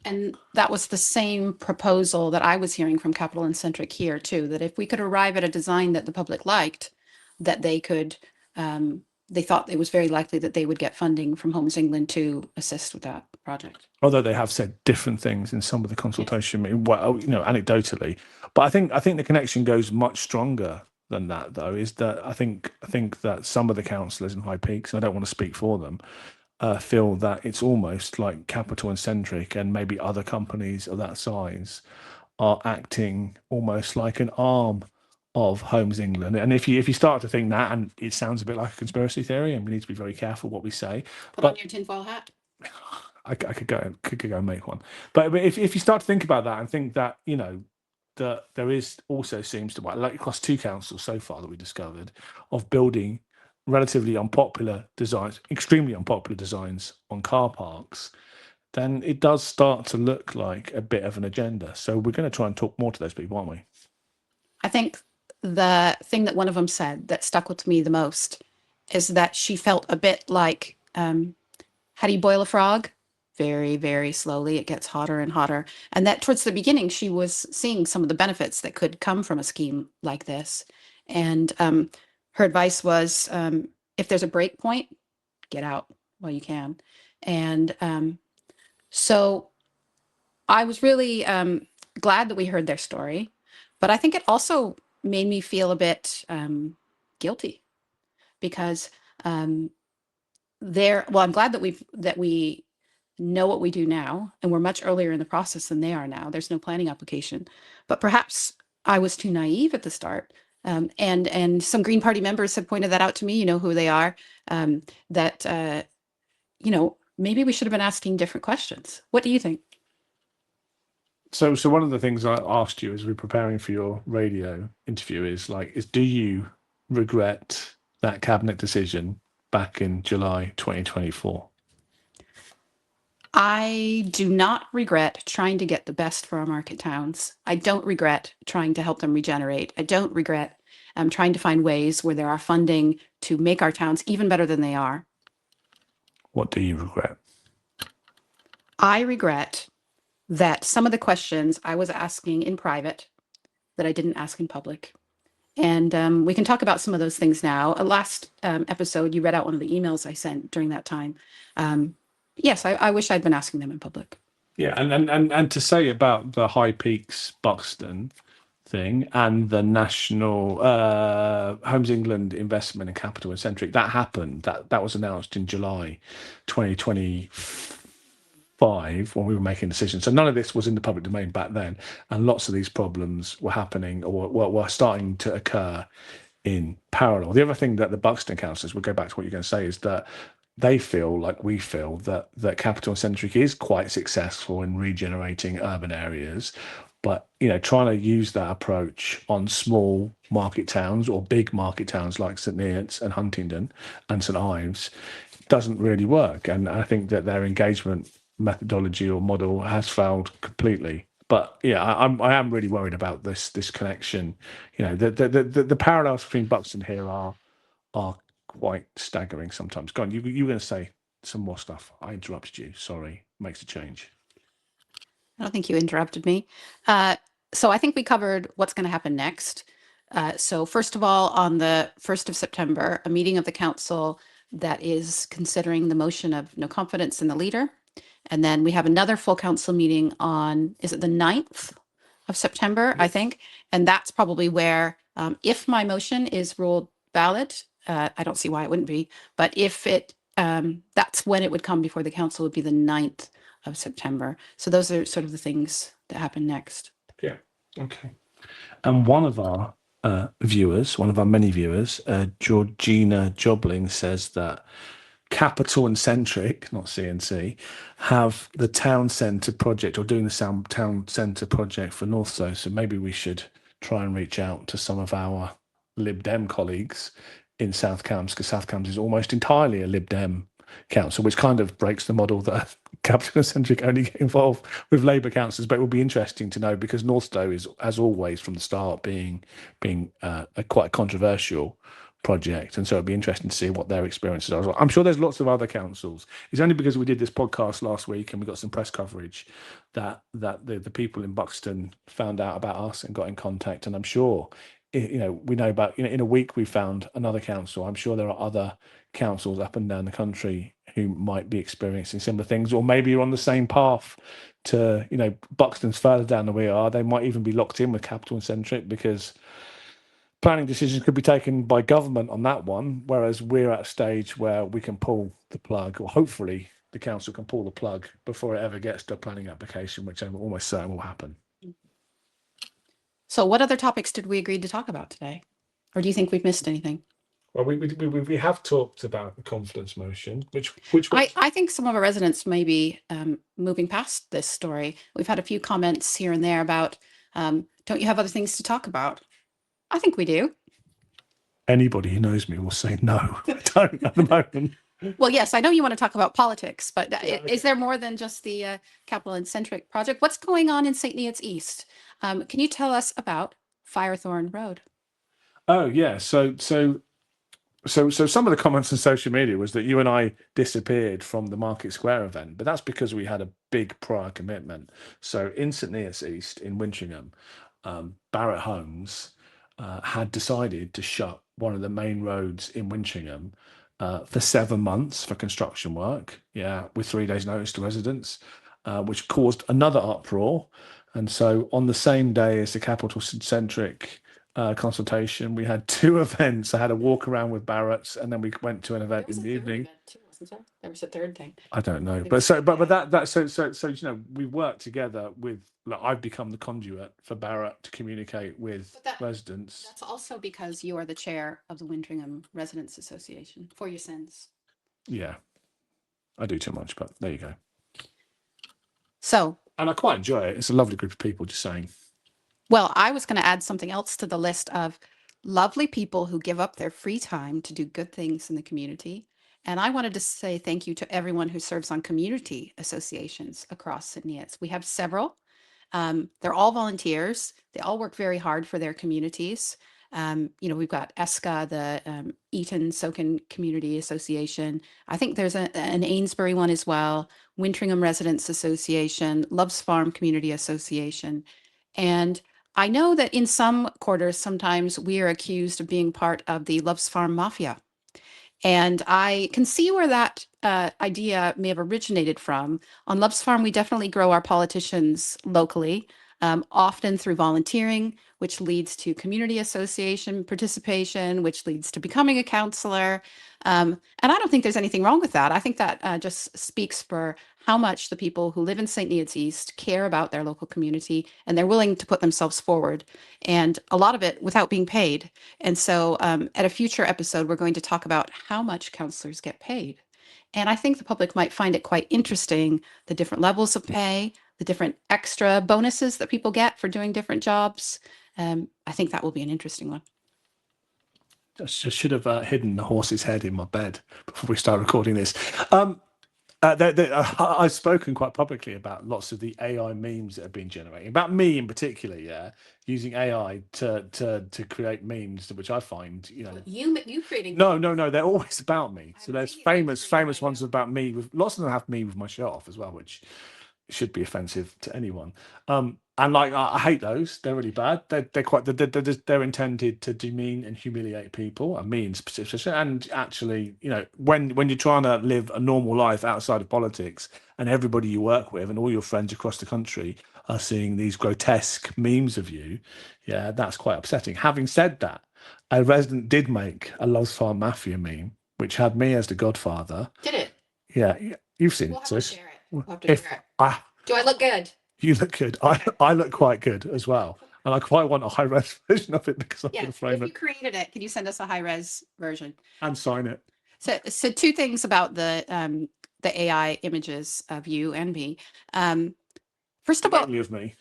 And that was the same proposal that I was hearing from Capital and Centric here too, that if we could arrive at a design that the public liked, that they could, they thought it was very likely that they would get funding from Homes England to assist with that project. Although they have said different things in some of the consultation, well, anecdotally. But I think the connection goes much stronger than that, though, is that I think that some of the councillors in High Peaks, and I don't want to speak for them, feel that it's almost like Capital and Centric and maybe other companies of that size are acting almost like an arm of Homes England. And if you start to think that, and it sounds a bit like a conspiracy theory, and we need to be very careful what we say. Put on your tinfoil hat. I could go and make one. But if you start to think about that and think that, that there is also seems to, like across two councils so far that we discovered, of building relatively unpopular designs, extremely unpopular designs on car parks, then it does start to look like a bit of an agenda. So we're going to try and talk more to those people, aren't we? I think the thing that one of them said that stuck with me the most is that she felt a bit like, how do you boil a frog? Very, very slowly. It gets hotter and hotter. And that towards the beginning, she was seeing some of the benefits that could come from a scheme like this. And her advice was, if there's a break point, get out while you can. And so I was really glad that we heard their story, but I think it also made me feel a bit guilty because I'm glad that we know what we do now, and we're much earlier in the process than they are now. There's no planning application, but perhaps I was too naive at the start. And some Green Party members have pointed that out to me, you know who they are, that, maybe we should have been asking different questions. What do you think? So one of the things I asked you as we're preparing for your radio interview is do you regret that cabinet decision back in July 2024? I do not regret trying to get the best for our market towns. I don't regret trying to help them regenerate. I don't regret trying to find ways where there are funding to make our towns even better than they are. What do you regret? I regret that some of the questions I was asking in private that I didn't ask in public. And we can talk about some of those things now. Last episode, you read out one of the emails I sent during that time. Yes, I wish I'd been asking them in public. Yeah, and to say about the High Peaks Buxton thing and the national Homes England investment in Capital&Centric, that happened. That was announced in July 2025 when we were making decisions. So none of this was in the public domain back then, and lots of these problems were happening or were starting to occur in parallel. The other thing that the Buxton councillors, we'll go back to what you're going to say, is that they feel like we feel that Capital&Centric is quite successful in regenerating urban areas, but trying to use that approach on small market towns or big market towns like St Neots and Huntingdon and St Ives doesn't really work. And I think that their engagement methodology or model has failed completely. But yeah, I am really worried about this connection. The parallels between Buxton here are quite staggering sometimes. Go on, you were going to say some more stuff. I interrupted you. Sorry, makes a change. I don't think you interrupted me. So I think we covered what's going to happen next. So first of all, on the 1st of September, a meeting of the council that is considering the motion of no confidence in the leader. And then we have another full council meeting on, is it the 9th of September, I think? And that's probably where, if my motion is ruled valid, I don't see why it wouldn't be, but if it, that's when it would come before the council, would be the 9th of September. So those are sort of the things that happen next. Yeah. Okay. And one of our viewers, one of our many viewers, Georgina Jobling, says that Capital&Centric, not CNC, have the town centre project or doing the town centre project for Northstowe. So maybe we should try and reach out to some of our Lib Dem colleagues in South Cambs, because South Cambs is almost entirely a Lib Dem council, which kind of breaks the model that Capital&Centric only get involved with Labour councils. But it will be interesting to know, because Northstowe is, as always, from the start, being a quite controversial project, and so it'd be interesting to see what their experiences are. I'm sure there's lots of other councils. It's only because we did this podcast last week and we got some press coverage that the people in Buxton found out about us and got in contact. And I'm sure we know about in a week we found another council. I'm sure there are other councils up and down the country who might be experiencing similar things, or maybe you're on the same path to Buxton's further down than we are. They might even be locked in with Capital&Centric because planning decisions could be taken by government on that one, whereas we're at a stage where we can pull the plug, or hopefully the council can pull the plug before it ever gets to a planning application, which I'm almost certain will happen. So what other topics did we agree to talk about today? Or do you think we've missed anything? Well, we have talked about the confidence motion, which I think some of our residents may be moving past this story. We've had a few comments here and there about, don't you have other things to talk about? I think we do. Anybody who knows me will say no. I don't at the moment. Well, yes, I know you want to talk about politics, but is there more than just the Capital&Centric project? What's going on in St. Neots East? Can you tell us about Firethorn Road? Oh yeah, so some of the comments on social media was that you and I disappeared from the Market Square event, but that's because we had a big prior commitment. So in St Neots East in Winchringham, Barrett Homes had decided to shut one of the main roads in Winchringham for 7 months for construction work, with 3 days notice to residents, which caused another uproar. And so on the same day as the Capital&Centric consultation, we had 2 events. I had a walk around with Barrett's, and then we went to an event in the evening. There was a third thing. I don't know, but we work together with. Like, I've become the conduit for Barrett to communicate with residents. That's also because you are the chair of the Winchringham Residents Association, for your sins. Yeah, I do too much, but there you go. So, and I quite enjoy it. It's a lovely group of people, just saying. Well, I was going to add something else to the list of lovely people who give up their free time to do good things in the community. And I wanted to say thank you to everyone who serves on community associations across St. Neots. We have several. They're all volunteers. They all work very hard for their communities. We've got ESCA, the Eaton Soken Community Association. I think there's an Amesbury one as well, Wintringham Residents Association, Loves Farm Community Association. And I know that in some quarters, sometimes we are accused of being part of the Loves Farm Mafia. And I can see where that idea may have originated from. On Love's Farm, we definitely grow our politicians locally, often through volunteering, which leads to community association participation, which leads to becoming a counselor. And I don't think there's anything wrong with that. I think that just speaks for how much the people who live in St. Neots East care about their local community, and they're willing to put themselves forward, and a lot of it without being paid. And so at a future episode, we're going to talk about how much counselors get paid. And I think the public might find it quite interesting, the different levels of pay, the different extra bonuses that people get for doing different jobs. I think that will be an interesting one. I should have hidden the horse's head in my bed before we start recording this. I've spoken quite publicly about lots of the AI memes that have been generating, about me in particular, yeah, using AI to create memes, which I find, You creating no, they're always about me. So there's seen famous ones about me, with lots of them have me with my shirt off as well, which should be offensive to anyone. And like I hate those. They're really bad. They're intended to demean and humiliate people, and me in specific. And actually, when you're trying to live a normal life outside of politics, and everybody you work with and all your friends across the country are seeing these grotesque memes of you, yeah, that's quite upsetting. Having said that, a resident did make a Loves Farm Mafia meme, which had me as the Godfather. Did it? Yeah, you've seen We'll it, have to sis. share it. We'll have to If share it. I, Do I look good? you look good. I look quite good as well. And I quite want a high res version of it because I'm going Yeah. to frame If you it created it, can you send us a high res version? and sign it. So two things about the AI images of you and me. First of all, Mainly of me.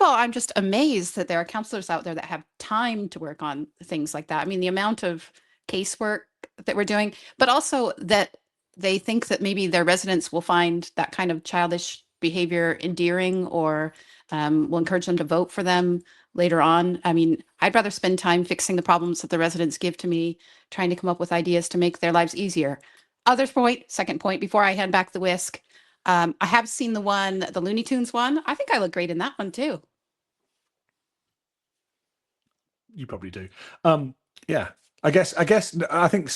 I'm just amazed that there are counselors out there that have time to work on things like that. I mean, the amount of casework that we're doing, but also that they think that maybe their residents will find that kind of childish behavior endearing, or will encourage them to vote for them later on. I mean, I'd rather spend time fixing the problems that the residents give to me, trying to come up with ideas to make their lives easier. Second point, before I hand back the whisk, I have seen the Looney Tunes one. I think I look great in that one too. You probably do. Yeah. I think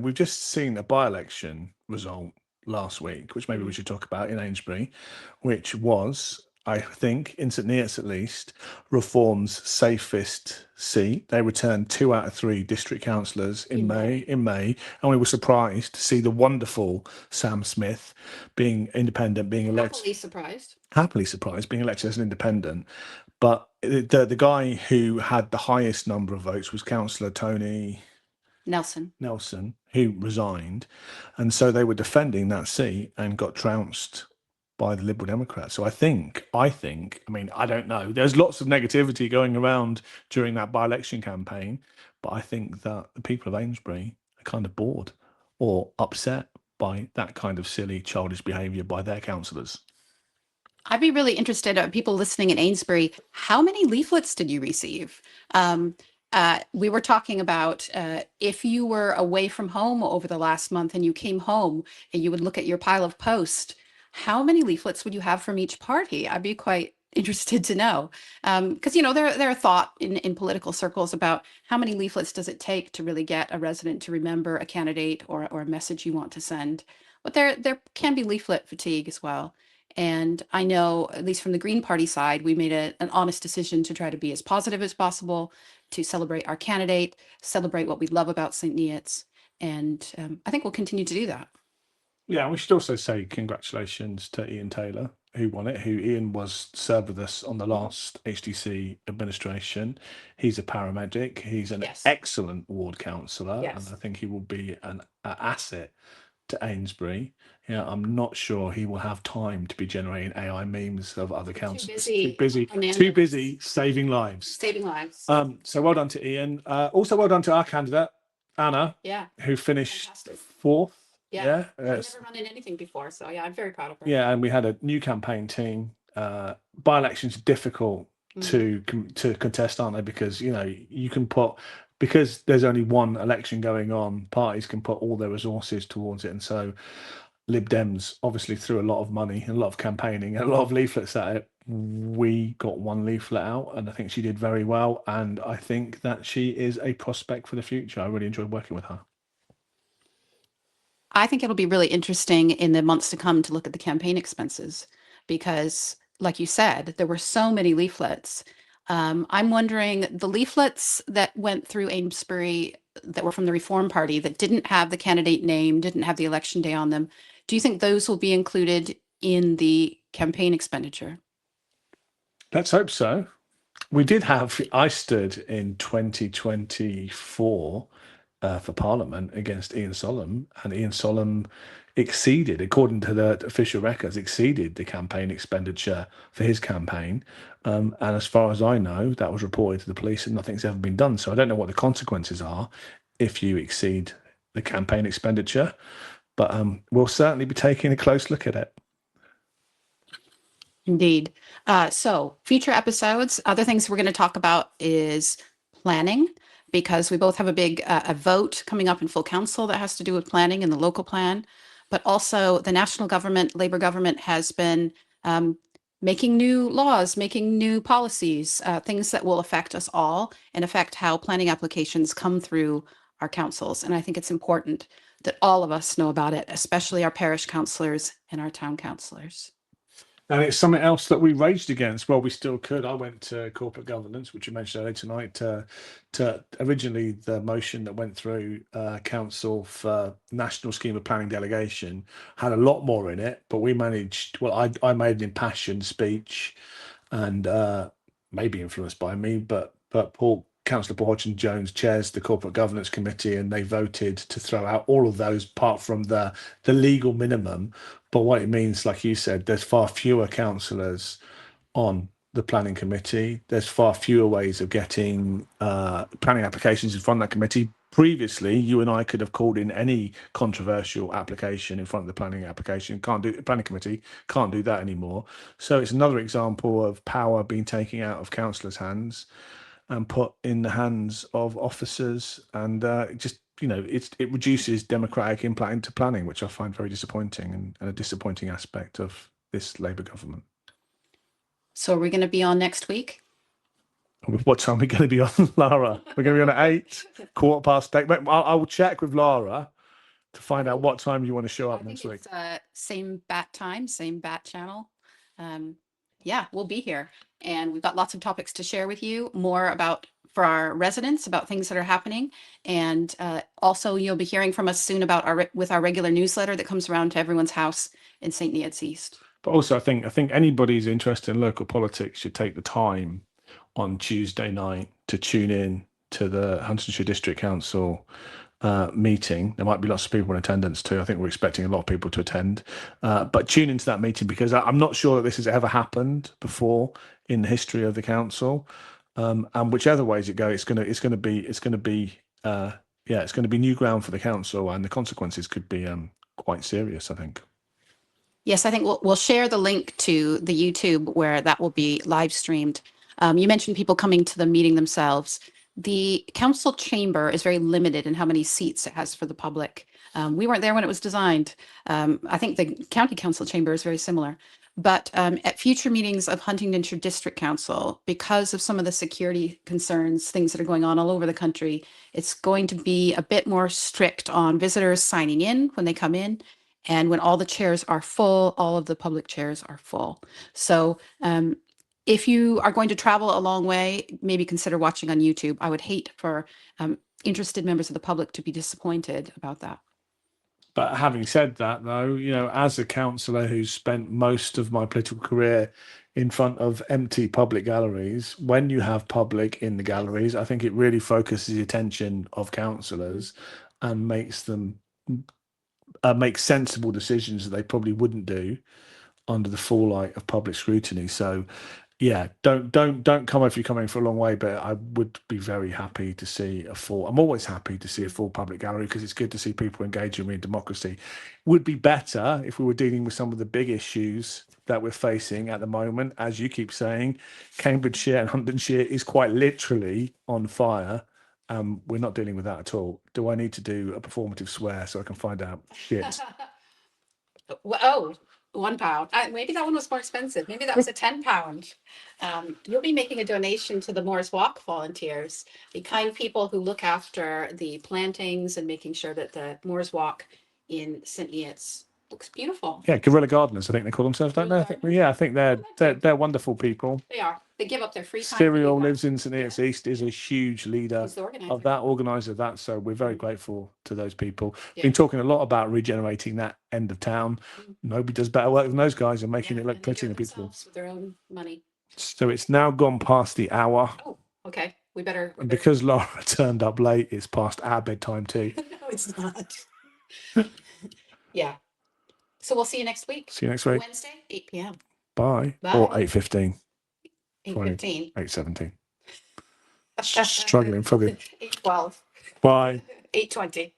we've just seen a by-election result last week, which maybe we should talk about, in Amesbury, which was, I think, in St Neots at least, Reform's safest seat. They returned 2 out of 3 district councillors in May, and we were surprised to see the wonderful Sam Smith being independent, being elected. Happily surprised, being elected as an independent. But the guy who had the highest number of votes was Councillor Tony Nelson, who resigned, and so they were defending that seat and got trounced by the Liberal Democrats. So I think, I mean, I don't know. There's lots of negativity going around during that by-election campaign, but I think that the people of Amesbury are kind of bored or upset by that kind of silly, childish behaviour by their councillors. I'd be really interested in people listening in Amesbury. How many leaflets did you receive? We were talking about if you were away from home over the last month and you came home and you would look at your pile of post, how many leaflets would you have from each party? I'd be quite interested to know. Because, there are thought in political circles about how many leaflets does it take to really get a resident to remember a candidate or a message you want to send. But there can be leaflet fatigue as well. And I know, at least from the Green Party side, we made an honest decision to try to be as positive as possible, to celebrate our candidate, celebrate what we love about St. Neots. And I think we'll continue to do that. Yeah, we should also say congratulations to Ian Taylor, who won it, Ian served with us on the last HDC administration. He's a paramedic. He's an excellent ward councillor, and I think he will be an asset to Amesbury. Yeah, I'm not sure he will have time to be generating AI memes of other councillors. Too busy saving lives. So well done to Ian. Also well done to our candidate, Anna, who finished 4th Yeah, I've never run in anything before, so yeah, I'm very proud of her. yeah, and we had a new campaign team. By-elections are difficult to contest, aren't they? Because you can put because there's only one election going on, parties can put all their resources towards it, and so Lib Dems obviously threw a lot of money and a lot of campaigning and a lot of leaflets at it. We got one leaflet out, and I think she did very well. And I think that she is a prospect for the future. I really enjoyed working with her. I think it'll be really interesting in the months to come to look at the campaign expenses because, like you said, there were so many leaflets. I'm wondering the leaflets that went through Amesbury that were from the Reform Party that didn't have the candidate name, didn't have the election day on them. Do you think those will be included in the campaign expenditure? Let's hope so. We did have, I stood in 2024 for Parliament against Ian Sollum, and Ian Sollum exceeded, according to the official records, exceeded the campaign expenditure for his campaign. And as far as I know, that was reported to the police and nothing's ever been done. So I don't know what the consequences are if you exceed the campaign expenditure, but we'll certainly be taking a close look at it. Indeed. So future episodes, other things we're going to talk about is planning, because we both have a big a vote coming up in full council that has to do with planning and the local plan. But also the national government, Labor government has been making new laws, making new policies, things that will affect us all and affect how planning applications come through our councils. And I think it's important that all of us know about it, especially our parish councillors and our town councillors. And it's something else that we raged against. Well, we still could. I went to corporate governance, which you mentioned earlier tonight. To originally the motion that went through council for national scheme of planning delegation had a lot more in it, but we managed. Well, I made an impassioned speech, and maybe influenced by me, but Councillor Paul Hodgson Jones chairs the corporate governance committee, and they voted to throw out all of those apart from the legal minimum. But what it means, like you said, there's far fewer councillors on the planning committee. There's far fewer ways of getting planning applications in front of that committee. Previously, you and I could have called in any controversial application in front of the planning application. Can't do planning committee. Can't do that anymore. So it's another example of power being taken out of councillors' hands and put in the hands of officers, and it reduces democratic input into planning, which I find very disappointing and a disappointing aspect of this Labour government. So are we going to be on next week? What time are we going to be on, Lara? We're going to be on at 8, 8:15. I will check with Lara to find out what time you want to show up next week. Same bat time, same bat channel. Yeah, we'll be here. And we've got lots of topics to share with you, more about for our residents, about things that are happening. And also you'll be hearing from us soon about our regular newsletter that comes around to everyone's house in St. Neots East. But also, I think anybody who's interested in local politics should take the time on Tuesday night to tune in to the Huntingdonshire District Council meeting. There might be lots of people in attendance too. I think we're expecting a lot of people to attend. But tune into that meeting, because I'm not sure that this has ever happened before in the history of the council. And whichever ways it goes, it's going to be new ground for the council, and the consequences could be quite serious, I think. Yes, I think we'll share the link to the YouTube where that will be live streamed. You mentioned people coming to the meeting themselves. The council chamber is very limited in how many seats it has for the public. We weren't there when it was designed. I think the county council chamber is very similar. But at future meetings of Huntingdonshire District Council, because of some of the security concerns, things that are going on all over the country, it's going to be a bit more strict on visitors signing in when they come in. And when all the chairs are full, all of the public chairs are full. So if you are going to travel a long way, maybe consider watching on YouTube. I would hate for interested members of the public to be disappointed about that. But having said that, though, as a councillor who's spent most of my political career in front of empty public galleries, when you have public in the galleries, I think it really focuses the attention of councillors and makes them make sensible decisions that they probably wouldn't do under the full light of public scrutiny. So yeah, don't come if you're coming for a long way, but I would be very happy to see a full. I'm always happy to see a full public gallery because it's good to see people engaging in democracy. Would be better if we were dealing with some of the big issues that we're facing at the moment. As you keep saying, Cambridgeshire and Huntingdonshire is quite literally on fire. We're not dealing with that at all. Do I need to do a performative swear so I can find out shit? Oh, £1. Maybe that one was more expensive. Maybe that was a £10. You'll be making a donation to the Moores Walk volunteers, the kind people who look after the plantings and making sure that the Moores Walk in St. Neots looks beautiful. Yeah, guerrilla gardeners, I think they call themselves, don't they? Guerrilla I think, gardeners? yeah, I think they're wonderful people. They are. They give up their free time. Cyril lives in St. Neots East, is a huge leader He's the organizer. of that, organizer of that. So we're very grateful to those people. Yeah. Been talking a lot about regenerating that end of town. Nobody does better work than those guys and making Yeah, it look and they do pretty it and beautiful. themselves with their own money. So it's now gone past the hour. Oh, okay. We better. And because Laura turned up late, it's past our bedtime too. No, it's not. Yeah. So we'll see you next week. See you next week. Wednesday, 8 p.m. Bye. Bye. Or 8:15. 8:15. 8:17. Struggling for the 8:12. bye. 8:20.